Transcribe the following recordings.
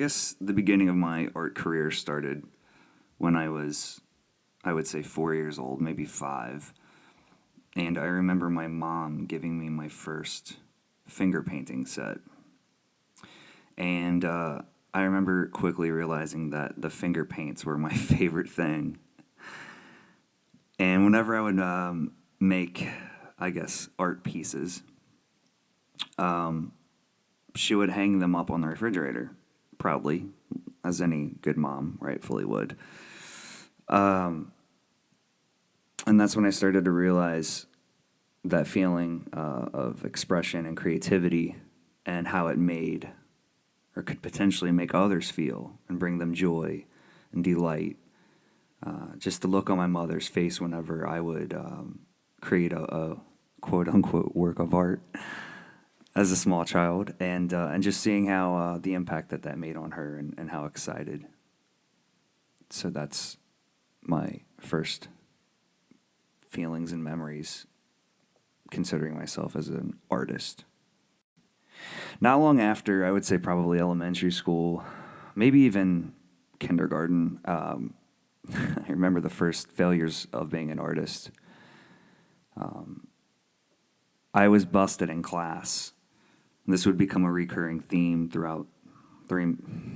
guess the beginning of my art career started when I was, I would say, 4 years old, maybe 5. And I remember my mom giving me my first finger painting set. And I remember quickly realizing that the finger paints were my favorite thing. And whenever I would make, I guess, art pieces, she would hang them up on the refrigerator, proudly, as any good mom rightfully would. And that's when I started to realize that feeling of expression and creativity and how it made or could potentially make others feel and bring them joy and delight. Just the look on my mother's face whenever I would create a quote-unquote work of art as a small child, and just seeing how the impact that made on her and how excited. So that's my first feelings and memories considering myself as an artist. Not long after, I would say probably elementary school, maybe even kindergarten, I remember the first failures of being an artist. I was busted in class. This would become a recurring theme throughout,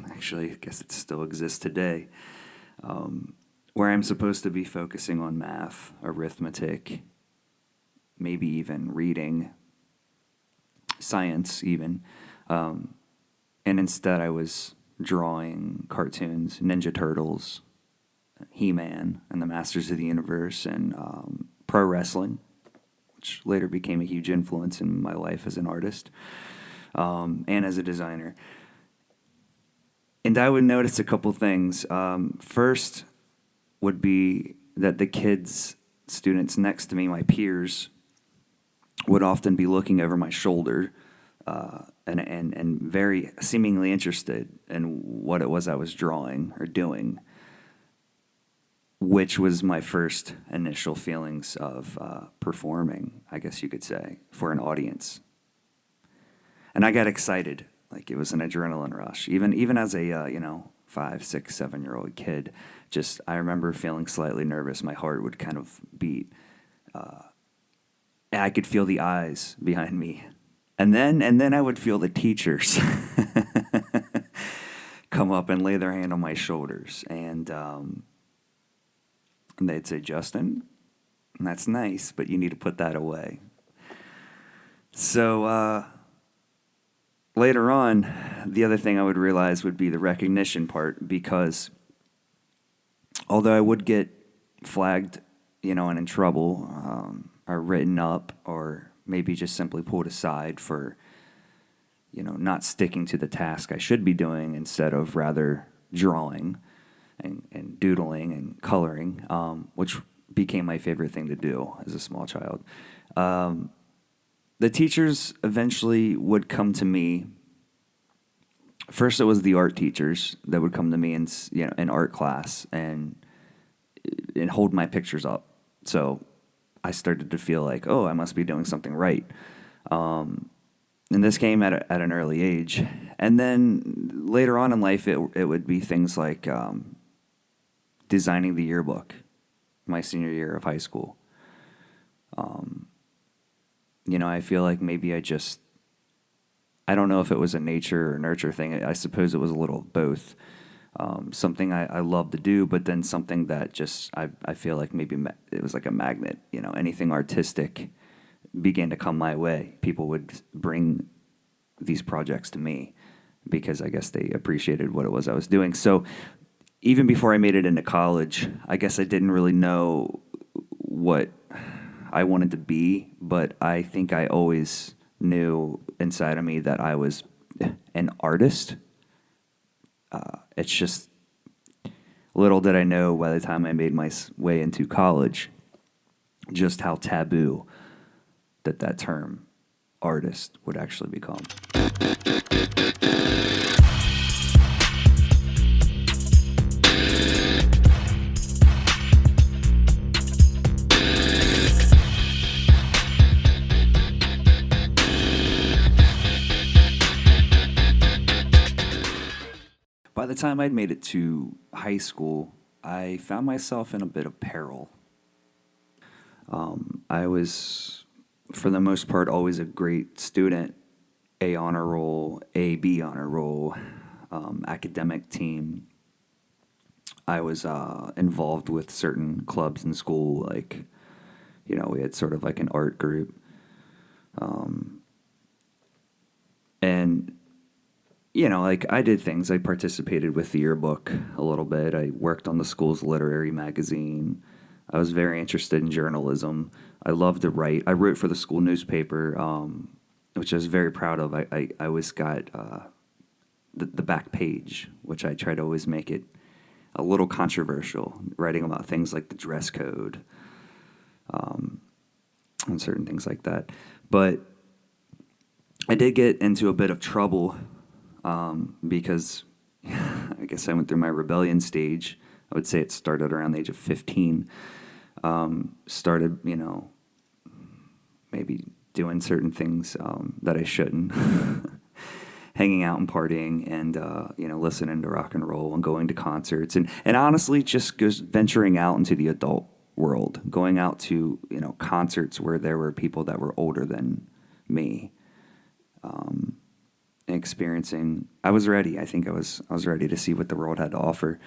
actually, I guess it still exists today, where I'm supposed to be focusing on math, arithmetic, maybe even reading, science even, and instead I was drawing cartoons, Ninja Turtles, He-Man, and the Masters of the Universe, and pro wrestling, which later became a huge influence in my life as an artist and as a designer. And I would notice a couple things. First would be that the students next to me, my peers, would often be looking over my shoulder and very seemingly interested in what it was I was drawing or doing, which was my first initial feelings of performing, I guess you could say, for an audience. And I got excited, like it was an adrenaline rush. Even as a 5, 6, 7-year-old kid, just I remember feeling slightly nervous. My heart would kind of beat. And I could feel the eyes behind me. And then I would feel the teachers come up and lay their hand on my shoulders. And they'd say, "Justin, that's nice, but you need to put that away." So later on, the other thing I would realize would be the recognition part, because although I would get flagged, and in trouble, or written up, or maybe just simply pulled aside for, not sticking to the task I should be doing, instead of rather drawing and doodling and coloring, which became my favorite thing to do as a small child. The teachers eventually would come to me. First, it was the art teachers that would come to me in art class and hold my pictures up. So I started to feel like, oh, I must be doing something right. And this came at an early age. And then later on in life, it would be things like designing the yearbook my senior year of high school. I feel like maybe I don't know if it was a nature or nurture thing. I suppose it was a little of both. Something I love to do, but then something that just, I feel like maybe it was like a magnet. Anything artistic began to come my way. People would bring these projects to me because I guess they appreciated what it was I was doing. So even before I made it into college, I guess I didn't really know what I wanted to be, but I think I always knew inside of me that I was an artist. It's just little did I know by the time I made my way into college just how taboo that term artist would actually become. the time I'd made it to high school, I found myself in a bit of peril. I was, for the most part, always a great student, A honor roll, A B honor roll, academic team. I was involved with certain clubs in school, like, we had sort of like an art group. And, like I did things. I participated with the yearbook a little bit. I worked on the school's literary magazine. I was very interested in journalism. I loved to write. I wrote for the school newspaper, which I was very proud of. I always got the back page, which I try to always make it a little controversial, writing about things like the dress code, and certain things like that. But I did get into a bit of trouble because I guess I went through my rebellion stage. I would say it started around the age of 15. Started, maybe doing certain things that I shouldn't. Hanging out and partying and, listening to rock and roll and going to concerts. And honestly, just venturing out into the adult world, going out to, concerts where there were people that were older than me. Experiencing, I was ready. I think I was ready to see what the world had to offer.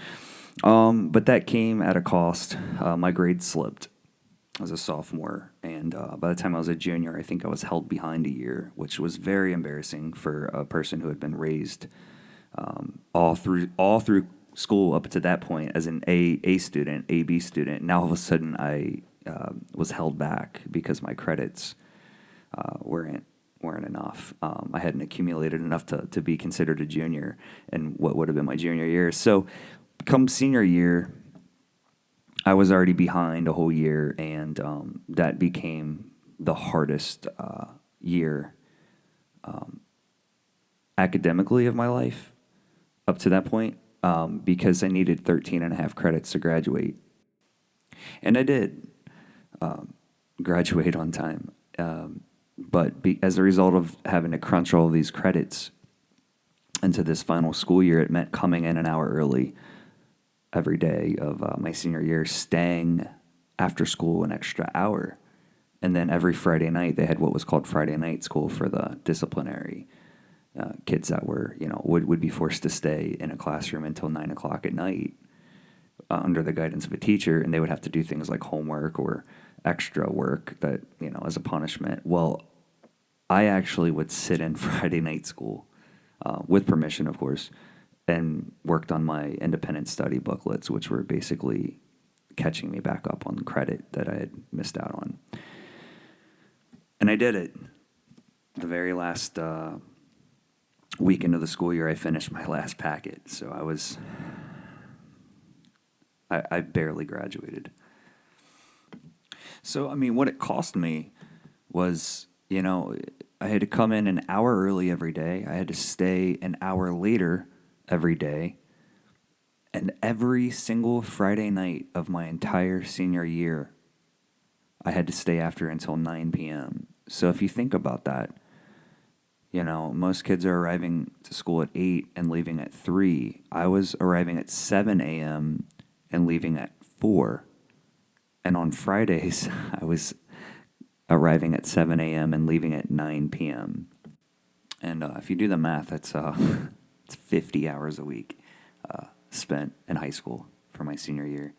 But that came at a cost. My grades slipped as a sophomore, and by the time I was a junior, I think I was held behind a year, which was very embarrassing for a person who had been raised all through school up to that point as an A student, A B student. Now all of a sudden, I was held back because my credits weren't enough. I hadn't accumulated enough to be considered a junior in what would have been my junior year. So, come senior year, I was already behind a whole year, and that became the hardest year academically of my life up to that point, because I needed 13 and a half credits to graduate. And I did graduate on time. But as a result of having to crunch all of these credits into this final school year, it meant coming in an hour early every day of my senior year, staying after school an extra hour. And then every Friday night, they had what was called Friday night school for the disciplinary kids that were, would be forced to stay in a classroom until 9 o'clock at night under the guidance of a teacher. And they would have to do things like homework or extra work that, as a punishment. Well, I actually would sit in Friday night school with permission, of course, and worked on my independent study booklets, which were basically catching me back up on credit that I had missed out on. And I did it. The very last weekend of the school year, I finished my last packet. So I barely graduated. So, what it cost me was, I had to come in an hour early every day. I had to stay an hour later every day. And every single Friday night of my entire senior year, I had to stay after until 9 p.m. So if you think about that, most kids are arriving to school at 8 and leaving at 3. I was arriving at 7 a.m. and leaving at 4. And on Fridays, I was arriving at 7 a.m. and leaving at 9 p.m. And if you do the math, it's 50 hours a week spent in high school for my senior year.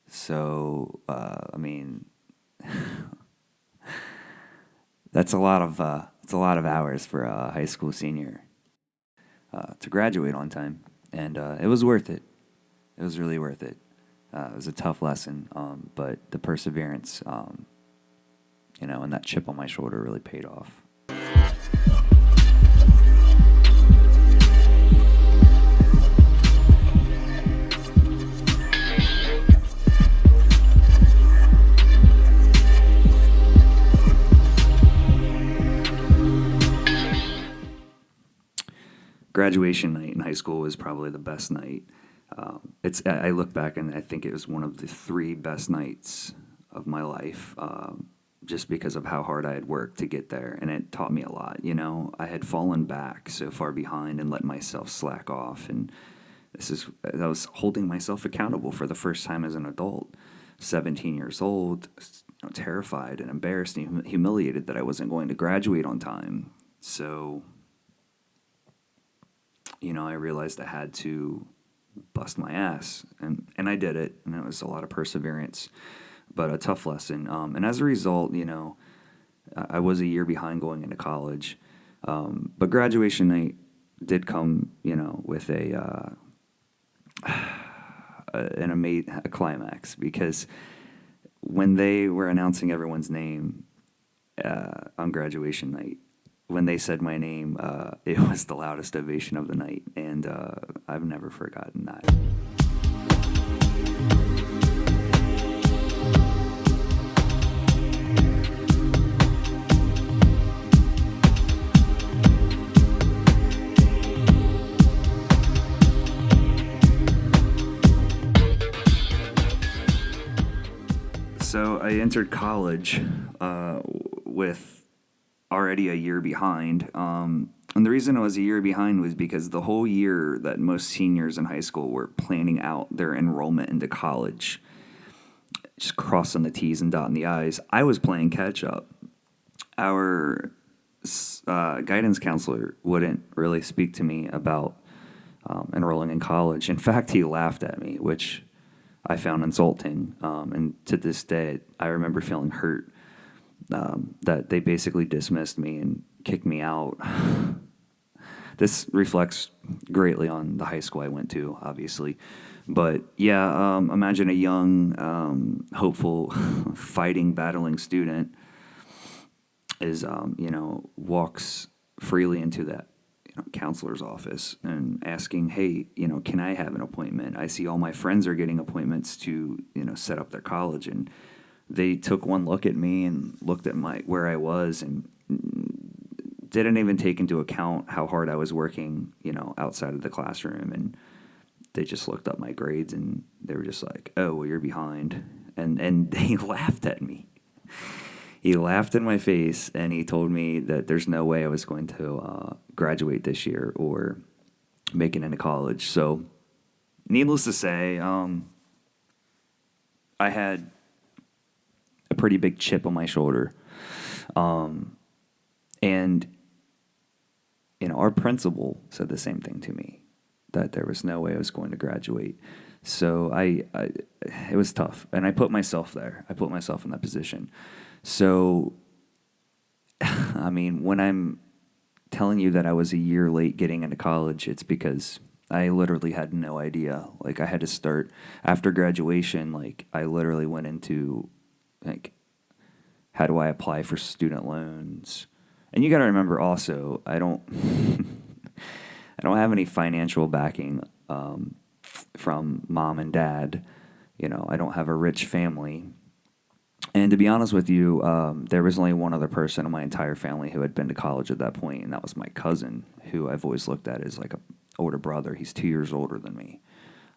So, that's a lot of hours for a high school senior to graduate on time, and it was worth it. It was really worth it. It was a tough lesson, but the perseverance, and that chip on my shoulder really paid off. Graduation night in high school was probably the best night. I look back and I think it was one of the 3 best nights of my life, just because of how hard I had worked to get there, and it taught me a lot. I had fallen back so far behind and let myself slack off, and I was holding myself accountable for the first time as an adult, 17 years old, terrified and embarrassed and humiliated that I wasn't going to graduate on time. So, I realized I had to bust my ass, and I did it, and it was a lot of perseverance, but a tough lesson. And as a result, I was a year behind going into college, but graduation night did come, with a climax, because when they were announcing everyone's name on graduation night, when they said my name, it was the loudest ovation of the night, and I've never forgotten that. So I entered college with already a year behind. And the reason I was a year behind was because the whole year that most seniors in high school were planning out their enrollment into college, just crossing the T's and dotting the I's, I was playing catch up. Our guidance counselor wouldn't really speak to me about enrolling in college. In fact, he laughed at me, which I found insulting. And to this day, I remember feeling hurt that they basically dismissed me and kicked me out. This reflects greatly on the high school I went to, obviously. But yeah, imagine a young, hopeful, fighting, battling student is, walks freely into that counselor's office and asking, hey, can I have an appointment? I see all my friends are getting appointments to, set up their college. And they took one look at me and looked at where I was and didn't even take into account how hard I was working, outside of the classroom. And they just looked up my grades and they were just like, oh, well, you're behind. And they laughed at me. He laughed in my face and he told me that there's no way I was going to graduate this year or make it into college. So, needless to say, I had a pretty big chip on my shoulder. And, our principal said the same thing to me, that there was no way I was going to graduate. So it was tough. And I put myself there. I put myself in that position. So, I mean, when I'm telling you that I was a year late getting into college, it's because I literally had no idea. Like, I had to start after graduation. Like, I literally went into, how do I apply for student loans? And you got to remember also, I don't have any financial backing from mom and dad. I don't have a rich family. And to be honest with you, there was only one other person in my entire family who had been to college at that point, and that was my cousin, who I've always looked at as like an older brother. He's 2 years older than me.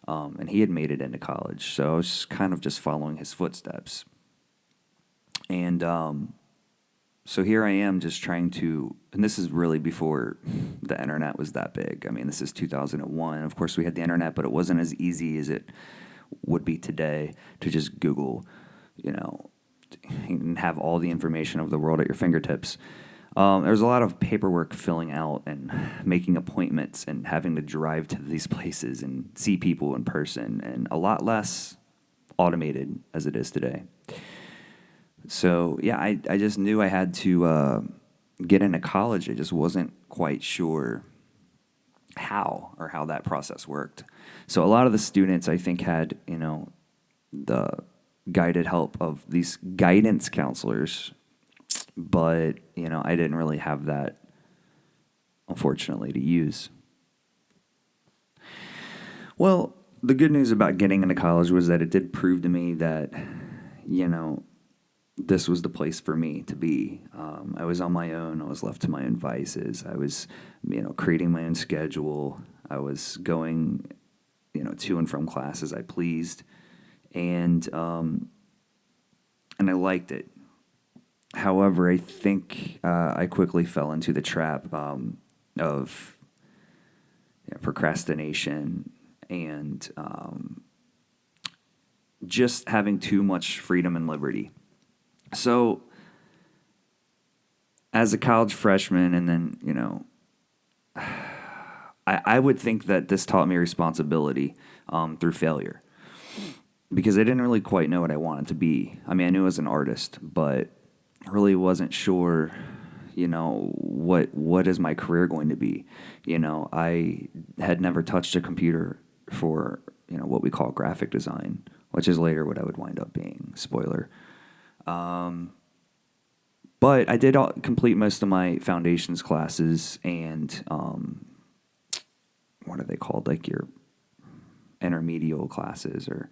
And he had made it into college, so I was kind of just following his footsteps. And so here I am just trying to, and this is really before the internet was that big. I mean, this is 2001. Of course, we had the internet, but it wasn't as easy as it would be today to just Google, and have all the information of the world at your fingertips. There's a lot of paperwork filling out and making appointments and having to drive to these places and see people in person, and a lot less automated as it is today. So, yeah, I just knew I had to get into college. I just wasn't quite sure how that process worked. So a lot of the students, I think, had, the guided help of these guidance counselors, but, I didn't really have that, unfortunately, to use. Well, the good news about getting into college was that it did prove to me that, this was the place for me to be. I was on my own. I was left to my own vices. I was, creating my own schedule. I was going, to and from class as I pleased. And I liked it. However, I think I quickly fell into the trap of procrastination and just having too much freedom and liberty. So as a college freshman, and then, I would think that this taught me responsibility through failure, because I didn't really quite know what I wanted to be. I mean, I knew I was an artist, but really wasn't sure, what is my career going to be. I had never touched a computer for, what we call graphic design, which is later what I would wind up being. Spoiler. But I did complete most of my foundations classes and, what are they called? Like your intermediate classes or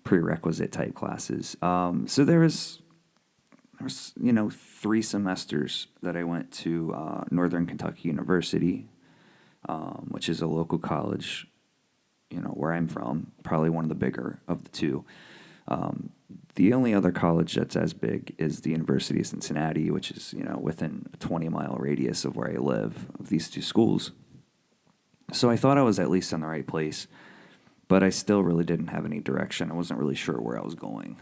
prerequisite type classes. So there was 3 semesters that I went to Northern Kentucky University, which is a local college, where I'm from, probably one of the bigger of the 2. The only other college that's as big is the University of Cincinnati, which is, within a 20-mile radius of where I live, of these 2 schools. So I thought I was at least in the right place, but I still really didn't have any direction. I wasn't really sure where I was going.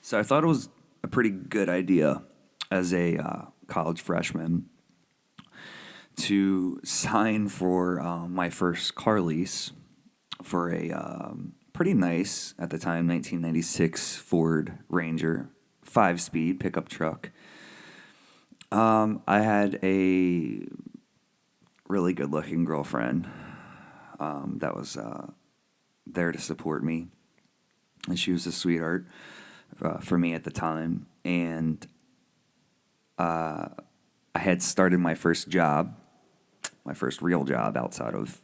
So I thought it was a pretty good idea as a college freshman to sign for my first car lease for a pretty nice, at the time, 1996 Ford Ranger 5-speed pickup truck. I had a really good-looking girlfriend that was there to support me, and she was a sweetheart for me at the time. And I had started my first job, my first real job outside of,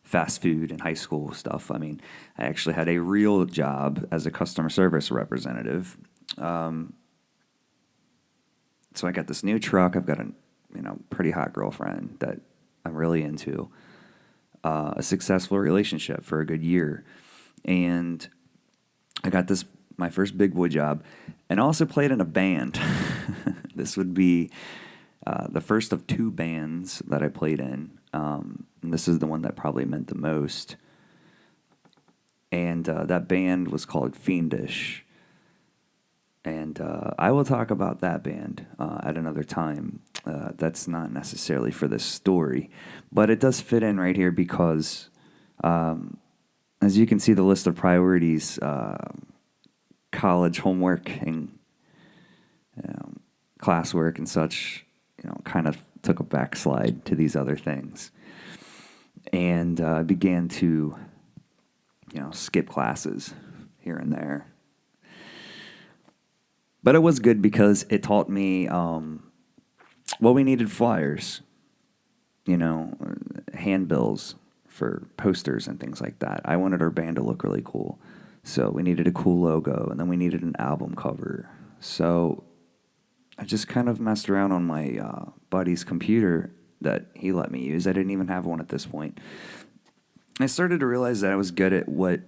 fast food and high school stuff. I mean, I actually had a real job as a customer service representative. So I got this new truck. I've got a, pretty hot girlfriend that I'm really into. A successful relationship for a good year. And I got my first big boy job, and also played in a band. This would be the first of 2 bands that I played in. And this is the one that probably meant the most. And that band was called Phoenixx. And I will talk about that band at another time. That's not necessarily for this story, but it does fit in right here because, as you can see, the list of priorities, college homework and classwork and such, kind of took a backslide to these other things. And I began to, skip classes here and there. But it was good because it taught me, we needed flyers, handbills for posters and things like that. I wanted our band to look really cool. So we needed a cool logo, and then we needed an album cover. So I just kind of messed around on my buddy's computer that he let me use. I didn't even have one at this point. I started to realize that I was good at what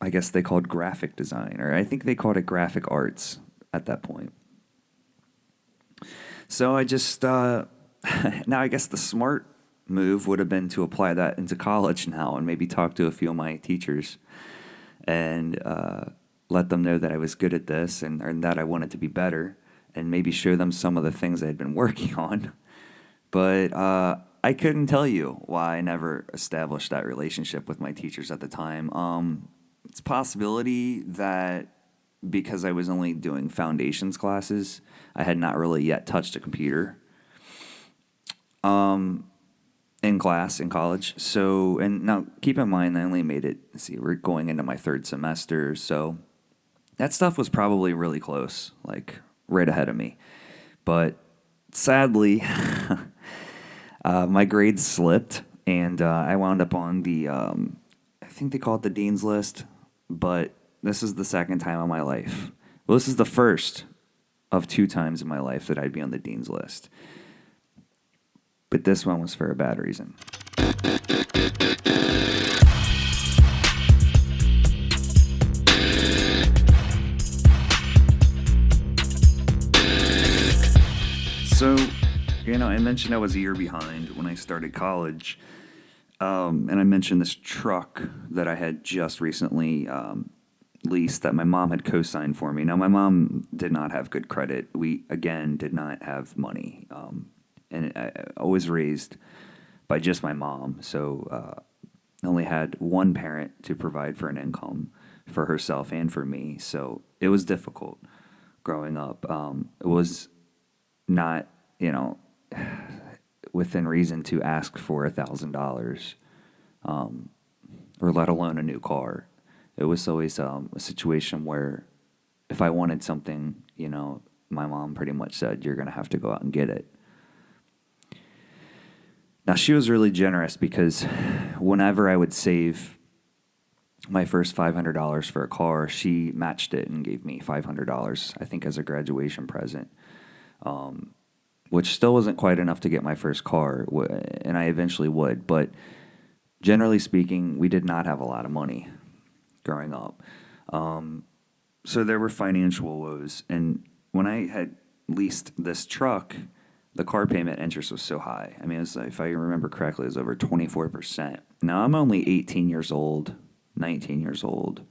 I guess they called graphic design, or I think they called it graphic arts at that point. So I just, now I guess the smart move would have been to apply that into college now and maybe talk to a few of my teachers and let them know that I was good at this and that I wanted to be better, and maybe show them some of the things I had been working on. But I couldn't tell you why I never established that relationship with my teachers at the time. It's a possibility that because I was only doing foundations classes, I had not really yet touched a computer in college. So, and now keep in mind, I only made it, we're going into my 3rd semester, so that stuff was probably really close, like right ahead of me. But sadly, my grades slipped, and I wound up on the, I think they call it the dean's list, but this is the 2nd time in my life. Well, this is the first of 2 times in my life that I'd be on the dean's list. But this one was for a bad reason. So, I mentioned I was a year behind when I started college. And I mentioned this truck that I had just recently leased that my mom had co-signed for me. Now, my mom did not have good credit. We, again, did not have money. And I was raised by just my mom. So I only had one parent to provide for an income for herself and for me. So it was difficult growing up. It was not, within reason to ask for $1,000, or let alone a new car. It was always a situation where if I wanted something, my mom pretty much said, "You're going to have to go out and get it." Now, she was really generous because whenever I would save my first $500 for a car, she matched it and gave me $500, I think, as a graduation present, which still wasn't quite enough to get my first car, and I eventually would. But generally speaking, we did not have a lot of money growing up. So there were financial woes. And when I had leased this truck, the car payment interest was so high. I mean, it was, if I remember correctly, it was over 24%. Now, I'm only 18 years old, 19 years old,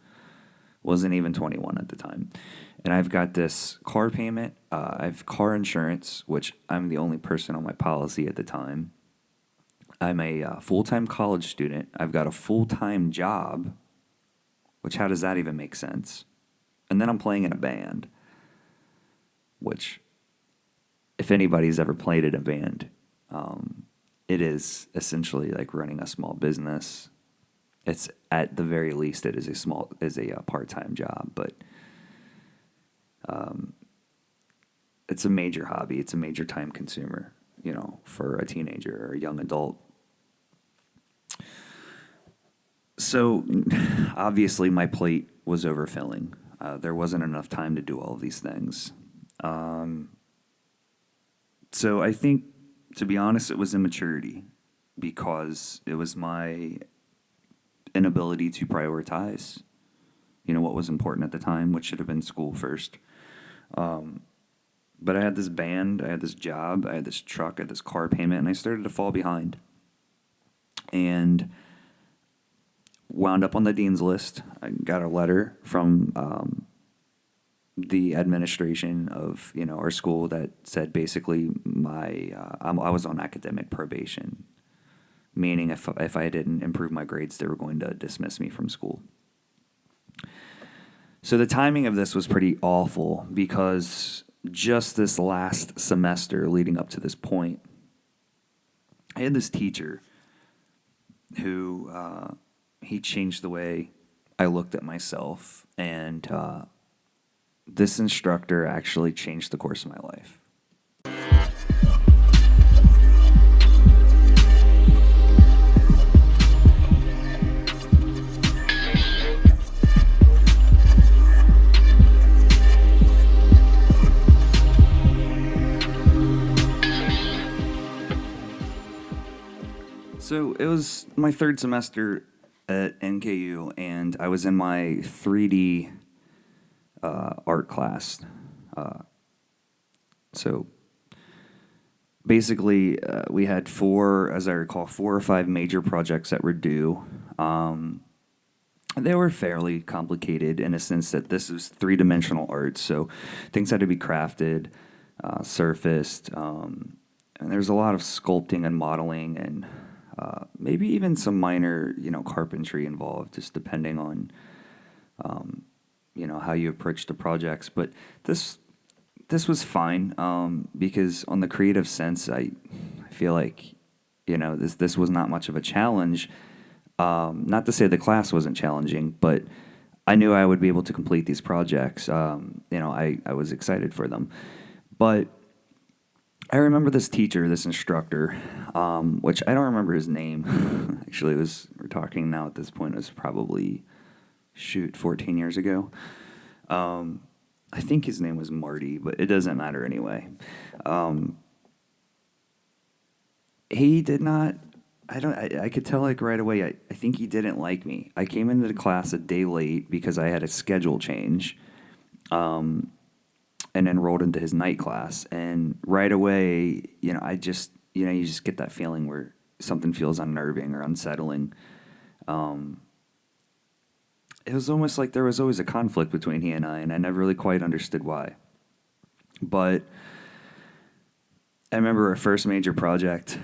wasn't even 21 at the time. And I've got this car payment. I have car insurance, which I'm the only person on my policy at the time. I'm a full-time college student. I've got a full-time job, which how does that even make sense? And then I'm playing in a band, which, if anybody's ever played in a band, it is essentially like running a small business. It's, at the very least, it is a part-time job, but it's a major hobby. It's a major time consumer, for a teenager or a young adult. So obviously my plate was overfilling. There wasn't enough time to do all of these things. So I think, to be honest, it was immaturity, because it was my inability to prioritize, what was important at the time, which should have been school first. But I had this band, I had this job, I had this truck, I had this car payment, and I started to fall behind. And wound up on the dean's list. I got a letter from the administration of our school that said basically I was on academic probation, meaning if I didn't improve my grades, they were going to dismiss me from school. So the timing of this was pretty awful, because just this last semester leading up to this point, I had this teacher who he changed the way I looked at myself, and this instructor actually changed the course of my life. So it was my third semester at NKU, and I was in my 3D art class. So basically, we had as I recall, 4 or 5 major projects that were due. They were fairly complicated in a sense that this is 3-dimensional art, so things had to be crafted, surfaced, and there's a lot of sculpting and modeling, and maybe even some minor, carpentry involved, just depending on, how you approach the projects. But this was fine, because on the creative sense, I feel like, this was not much of a challenge. Not to say the class wasn't challenging, but I knew I would be able to complete these projects. I was excited for them. But I remember this teacher, this instructor, which I don't remember his name. Actually, we're talking now at this point, it was probably, 14 years ago. I think his name was Marty, but it doesn't matter anyway. He did not, I could tell right away, I think he didn't like me. I came into the class a day late because I had a schedule change. And enrolled into his night class. And right away, I just, you just get that feeling where something feels unnerving or unsettling. It was almost like there was always a conflict between he and I never really quite understood why. But I remember our first major project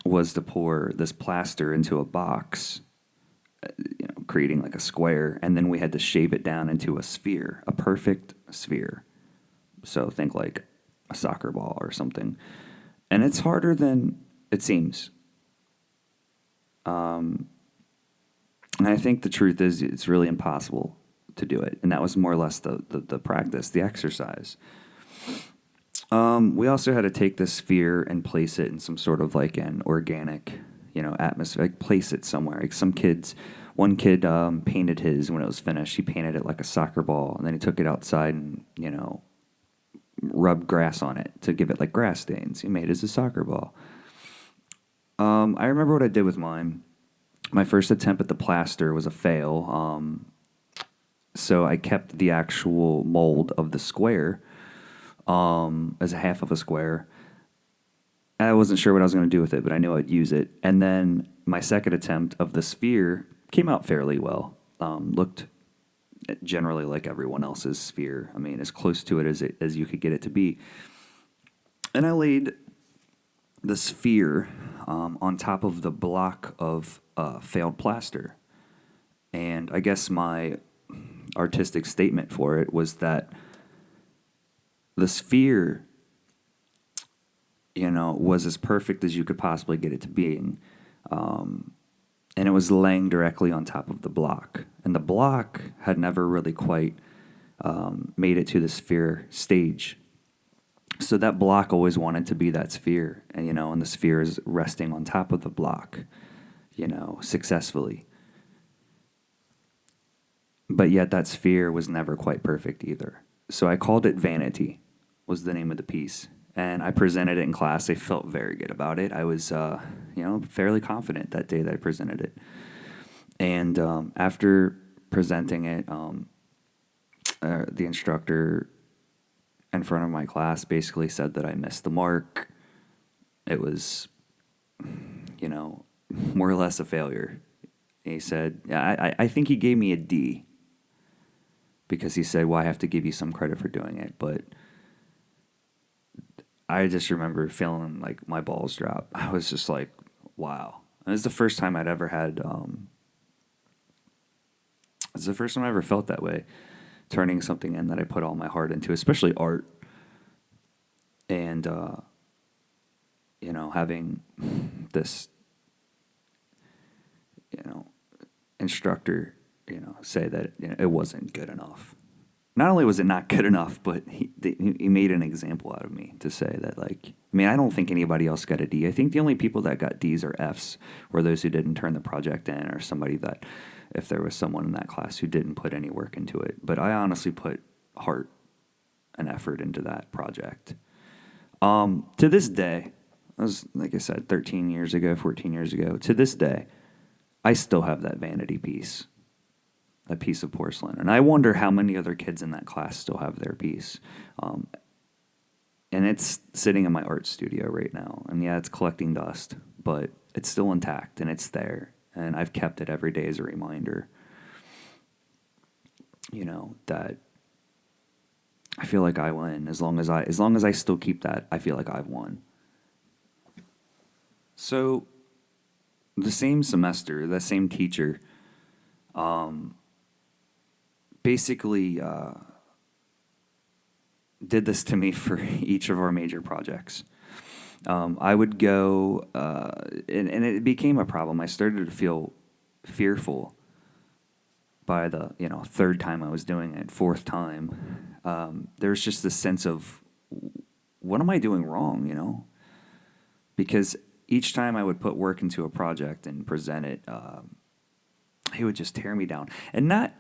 was to pour this plaster into a box, creating like a square, and then we had to shape it down into a sphere, a perfect sphere. So think like a soccer ball or something. And it's harder than it seems. And I think the truth is it's really impossible to do it. And that was more or less the practice, the exercise. We also had to take this sphere and place it in some sort of like an organic, atmosphere, like place it somewhere. Like one kid painted his when it was finished. He painted it like a soccer ball, and then he took it outside and, rubbed grass on it to give it like grass stains. He made it as a soccer ball. I remember what I did with mine. My first attempt at the plaster was a fail. So I kept the actual mold of the square as a half of a square. I wasn't sure what I was going to do with it, but I knew I'd use it. And then my second attempt of the sphere came out fairly well. Looked generally like everyone else's sphere. I mean, as close to it as you could get it to be. And I laid the sphere on top of the block of failed plaster. And I guess my artistic statement for it was that the sphere, was as perfect as you could possibly get it to being. And it was laying directly on top of the block. And the block had never really quite made it to the sphere stage. So that block always wanted to be that sphere. And the sphere is resting on top of the block, successfully. But yet that sphere was never quite perfect either. So I called it Vanity, was the name of the piece. And I presented it in class. I felt very good about it. I was, fairly confident that day that I presented it. And after presenting it, the instructor in front of my class basically said that I missed the mark. It was, more or less a failure. He said, I think he gave me a D because he said, well, I have to give you some credit for doing it. But I just remember feeling like my balls drop. I was just like, wow. And it's the first time I'd ever had, it's the first time I ever felt that way, turning something in that I put all my heart into, especially art. And, having this, instructor, say that it wasn't good enough. Not only was it not good enough, but he made an example out of me to say that, I don't think anybody else got a D. I think the only people that got Ds or Fs were those who didn't turn the project in, or somebody that, if there was someone in that class who didn't put any work into it. But I honestly put heart and effort into that project. To this day, that was, like I said, 13 years ago, 14 years ago. To this day, I still have that vanity piece. A piece of porcelain. And I wonder how many other kids in that class still have their piece. And it's sitting in my art studio right now. And yeah, it's collecting dust, but it's still intact and it's there. And I've kept it every day as a reminder, that I feel like I win. As long as I still keep that, I feel like I've won. So the same semester, the same teacher, basically did this to me for each of our major projects. I would go, and it became a problem. I started to feel fearful by the third time I was doing it, fourth time. There's just this sense of, what am I doing wrong? Because each time I would put work into a project and present it, he would just tear me down, and not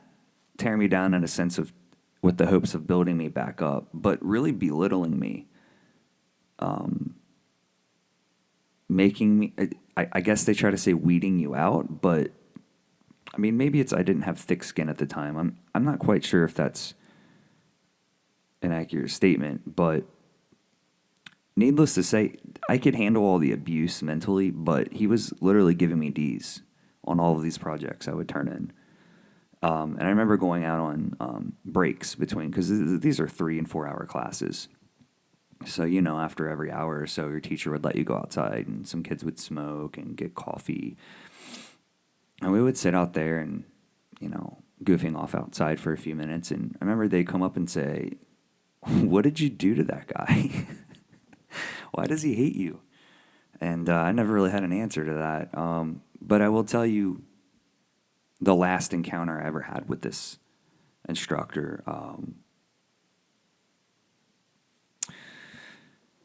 tear me down in a sense of with the hopes of building me back up, but really belittling me, making me, I guess they try to say weeding you out, but maybe it's I didn't have thick skin at the time. I'm not quite sure if that's an accurate statement, but needless to say, I could handle all the abuse mentally, but he was literally giving me D's on all of these projects I would turn in. And I remember going out on breaks between, because these are 3 and 4 hour classes. So, after every hour or so, your teacher would let you go outside, and some kids would smoke and get coffee. And we would sit out there and, goofing off outside for a few minutes. And I remember they'd come up and say, "What did you do to that guy? Why does he hate you?" And I never really had an answer to that. But I will tell you, the last encounter I ever had with this instructor,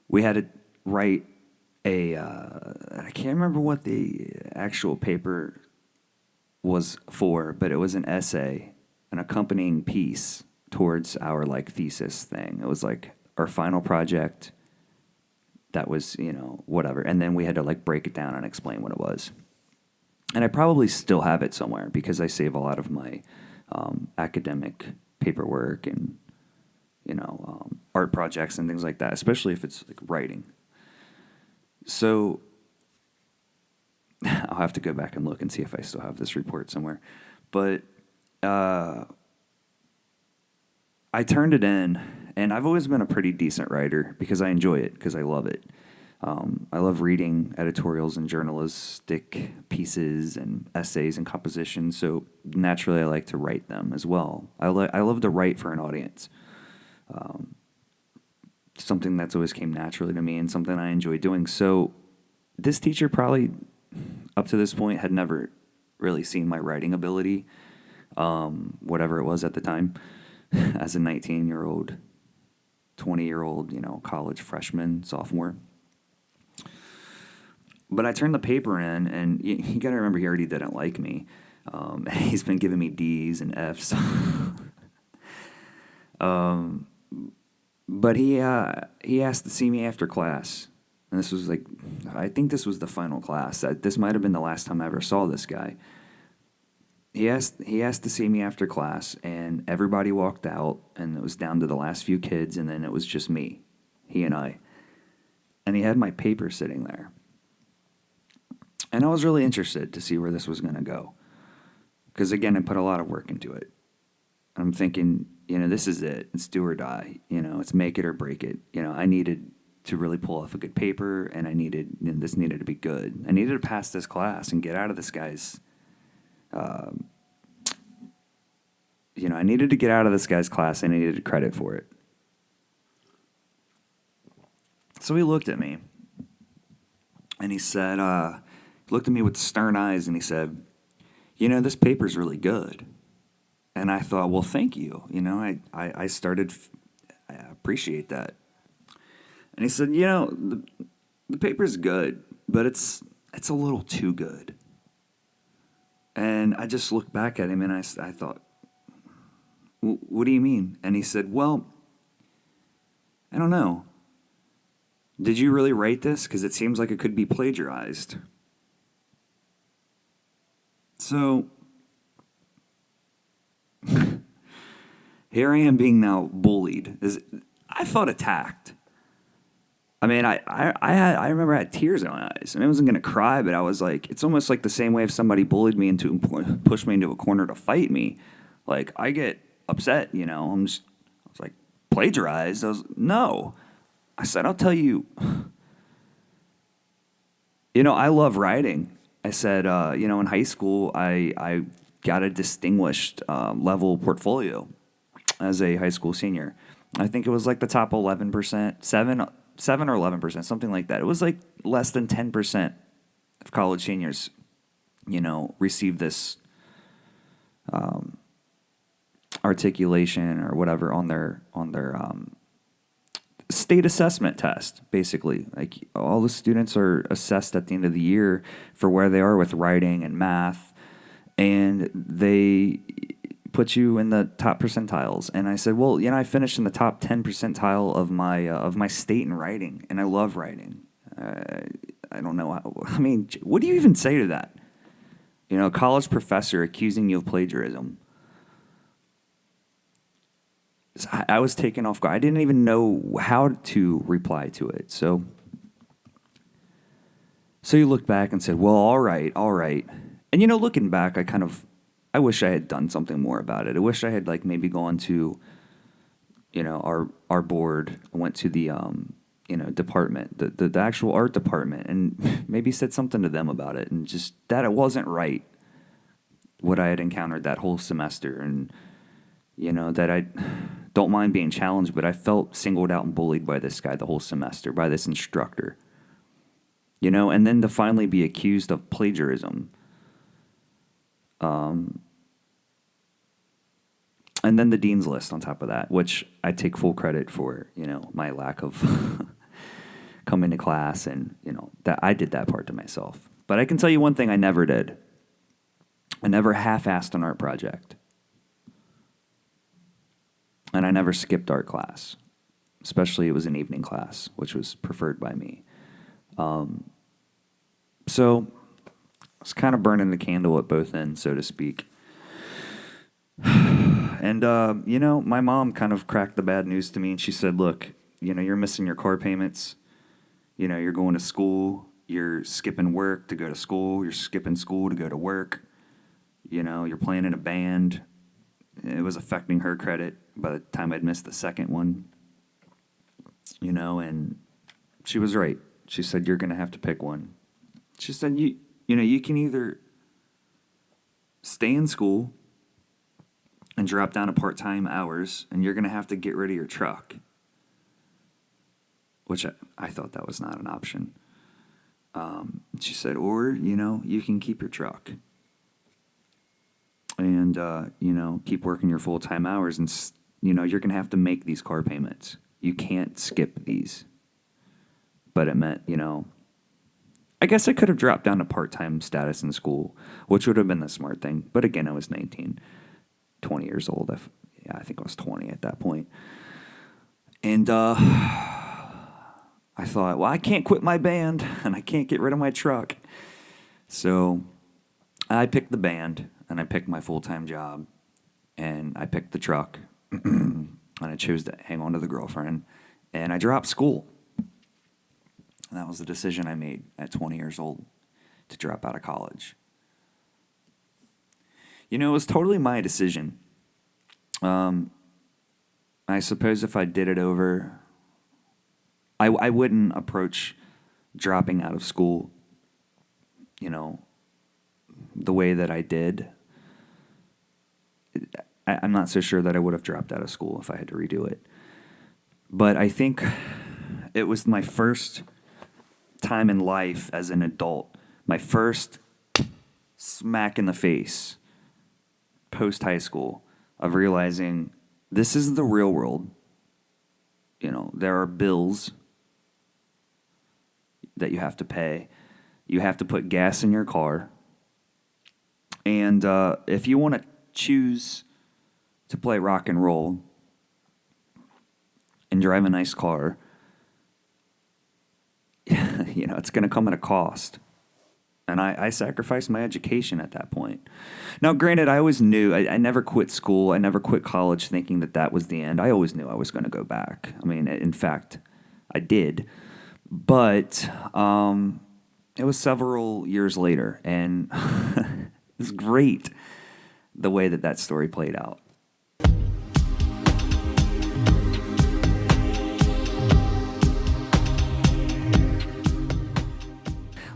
we had to write I can't remember what the actual paper was for, but it was an essay, an accompanying piece towards our thesis thing. It was our final project that was, whatever. And then we had to break it down and explain what it was. And I probably still have it somewhere because I save a lot of my academic paperwork and, art projects and things like that, especially if it's writing. So I'll have to go back and look and see if I still have this report somewhere. But I turned it in, and I've always been a pretty decent writer because I enjoy it, because I love it. I love reading editorials and journalistic pieces and essays and compositions, so naturally I like to write them as well. I love to write for an audience. Something that's always came naturally to me and something I enjoy doing. So this teacher probably, up to this point, had never really seen my writing ability, whatever it was at the time, as a 19-year-old, 20-year-old, college freshman, sophomore. But I turned the paper in, and you got to remember, he already didn't like me. He's been giving me D's and F's. But he asked to see me after class. And this was I think this was the final class. This might have been the last time I ever saw this guy. He asked to see me after class, and everybody walked out, and it was down to the last few kids, and then it was just me, he and I. And he had my paper sitting there. And I was really interested to see where this was going to go. Because, again, I put a lot of work into it. I'm thinking, this is it. It's do or die. It's make it or break it. I needed to really pull off a good paper, and this needed to be good. I needed to pass this class and get out of this guy's, I needed to get out of this guy's class, and I needed credit for it. So he looked at me, and he said, looked at me with stern eyes, and he said, this paper's really good. And I thought, well, thank you. I started, I appreciate that. And he said, the paper's good, but it's a little too good. And I just looked back at him, and I thought, what do you mean? And he said, well, I don't know. Did you really write this? Because it seems like it could be plagiarized. So here I am being now bullied. I felt attacked. I mean, I remember I had tears in my eyes. I wasn't going to cry, but I was it's almost like the same way if somebody bullied me pushed me into a corner to fight me. I get upset, I was like, plagiarized? No. I said, I'll tell you, I love writing. I said, in high school, I got a distinguished level portfolio as a high school senior. I think it was the top 11%, 7 or 11%, something like that. It was less than 10% of college seniors, receive this articulation or whatever on their state assessment test, basically. All the students are assessed at the end of the year for where they are with writing and math, and they put you in the top percentiles. And I said, well, I finished in the top 10 percentile of my state in writing, and I love writing. I don't know what do you even say to that? A college professor accusing you of plagiarism. I was taken off guard. I didn't even know how to reply to it. So you looked back and said, well, all right. And, looking back, I wish I had done something more about it. I wish I had, maybe gone to, our board, went to the, department, the actual art department, and maybe said something to them about it, and just that it wasn't right, what I had encountered that whole semester, and, that I don't mind being challenged, but I felt singled out and bullied by this guy the whole semester, by this instructor. And then to finally be accused of plagiarism. And then the dean's list on top of that, which I take full credit for, my lack of coming to class, and, that I did that part to myself. But I can tell you one thing I never did. I never half-assed an art project. And I never skipped art class, especially it was an evening class, which was preferred by me. So I was kind of burning the candle at both ends, so to speak. And, my mom kind of cracked the bad news to me, and she said, look, you're missing your car payments. You're going to school. You're skipping work to go to school. You're skipping school to go to work. You're playing in a band. It was affecting her credit by the time I'd missed the second one. And she was right. She said, you're going to have to pick one. She said, you can either stay in school and drop down to part-time hours, and you're going to have to get rid of your truck, which I thought that was not an option. She said, or, you can keep your truck and, keep working your full-time hours, and, you're going to have to make these car payments. You can't skip these. But it meant, I guess I could have dropped down to part-time status in school, which would have been the smart thing. But again, I was 19, 20 years old. I think I was 20 at that point. And I thought, well, I can't quit my band, and I can't get rid of my truck. So I picked the band, and I picked my full-time job, and I picked the truck, and I chose to hang on to the girlfriend, and I dropped school. And that was the decision I made at 20 years old, to drop out of college. It was totally my decision. I suppose if I did it over, I wouldn't approach dropping out of school, the way that I did. I'm not so sure that I would have dropped out of school if I had to redo it. But I think it was my first time in life as an adult, my first smack in the face post high school of realizing this is the real world. There are bills that you have to pay. You have to put gas in your car. And if you want to choose to play rock and roll and drive a nice car, it's going to come at a cost. And I sacrificed my education at that point. Now, granted, I always knew, I never quit school. I never quit college thinking that was the end. I always knew I was going to go back. I mean, in fact, I did. But it was several years later, and it was great the way that story played out.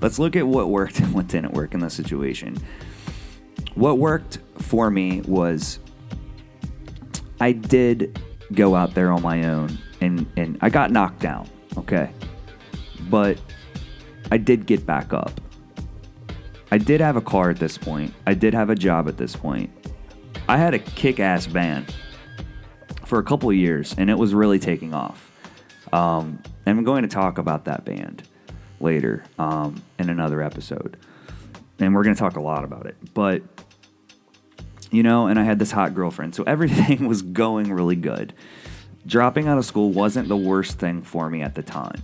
Let's look at what worked and what didn't work in this situation. What worked for me was I did go out there on my own, and I got knocked down, okay? But I did get back up. I did have a car at this point. I did have a job at this point. I had a kick-ass band for a couple of years, and it was really taking off. And I'm going to talk about that band later in another episode. And we're going to talk a lot about it. But, and I had this hot girlfriend. So everything was going really good. Dropping out of school wasn't the worst thing for me at the time.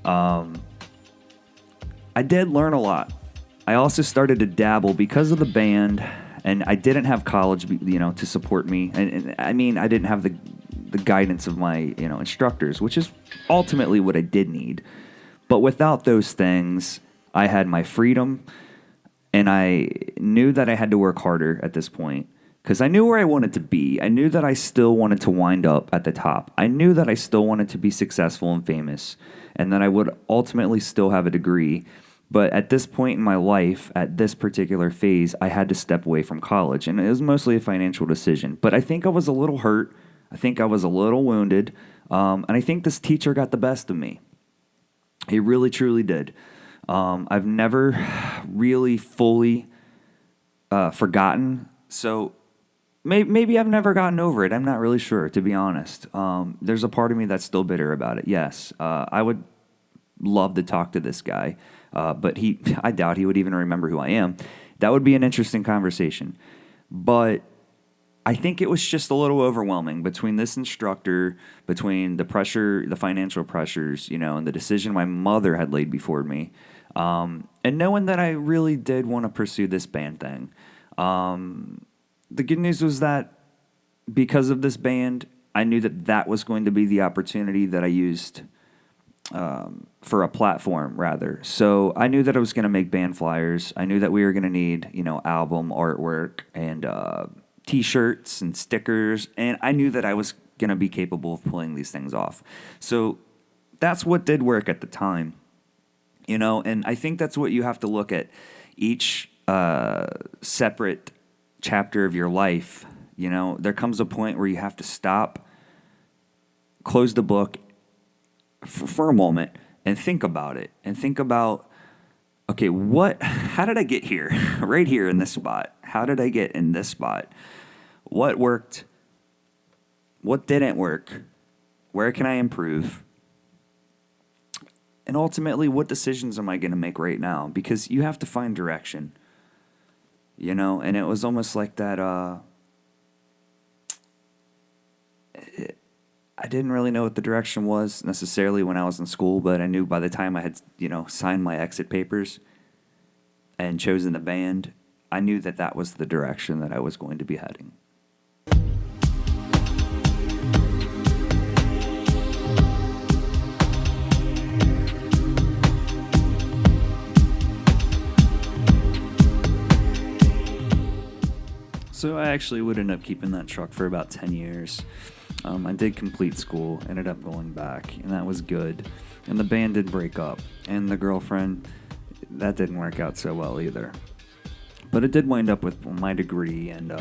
I did learn a lot. I also started to dabble because of the band, and I didn't have college, to support me. And I mean, I didn't have the guidance of my, instructors, which is ultimately what I did need. But without those things, I had my freedom, and I knew that I had to work harder at this point because I knew where I wanted to be. I knew that I still wanted to wind up at the top. I knew that I still wanted to be successful and famous, and that I would ultimately still have a degree. But at this point in my life, at this particular phase, I had to step away from college, and it was mostly a financial decision. But I think I was a little hurt. I think I was a little wounded, and I think this teacher got the best of me. He really, truly did. I've never really fully forgotten. So maybe I've never gotten over it. I'm not really sure, to be honest. There's a part of me that's still bitter about it. Yes, I would love to talk to this guy, but I doubt he would even remember who I am. That would be an interesting conversation. But I think it was just a little overwhelming between this instructor, between the pressure, the financial pressures, and the decision my mother had laid before me, and knowing that I really did want to pursue this band thing. The good news was that because of this band, I knew that that was going to be the opportunity that I used for a platform, rather. So I knew that I was going to make band flyers. I knew that we were going to need, album artwork and T-shirts and stickers, and I knew that I was going to be capable of pulling these things off. So that's what did work at the time, and I think that's what you have to look at each separate chapter of your life. There comes a point where you have to stop, close the book for a moment, and think about it, and think about, okay, how did I get here? Right here in this spot. How did I get in this spot? What worked? What didn't work? Where can I improve? And ultimately, what decisions am I going to make right now? Because you have to find direction. And it was almost like that, I didn't really know what the direction was necessarily when I was in school, but I knew by the time I had, signed my exit papers and chosen the band, I knew that that was the direction that I was going to be heading. So I actually would end up keeping that truck for about 10 years. I did complete school, ended up going back, and that was good. And the band did break up, and the girlfriend, that didn't work out so well either. But it did wind up with my degree, and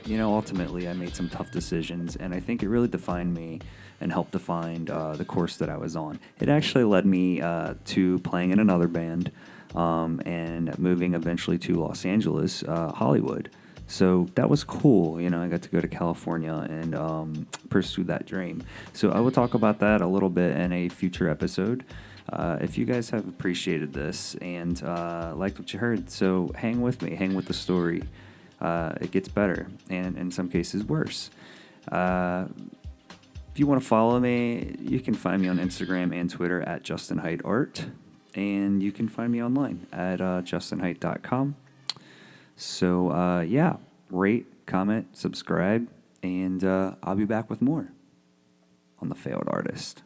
ultimately I made some tough decisions, and I think it really defined me and helped define the course that I was on. It actually led me to playing in another band and moving eventually to Los Angeles, Hollywood. So that was cool. I got to go to California and pursue that dream. So I will talk about that a little bit in a future episode. If you guys have appreciated this and liked what you heard, so hang with me, hang with the story. It gets better, and in some cases worse. If you want to follow me, you can find me on Instagram and Twitter at JustinHiteArt, and you can find me online at justinhite.com. So, rate, comment, subscribe, and I'll be back with more on The Failed Artist.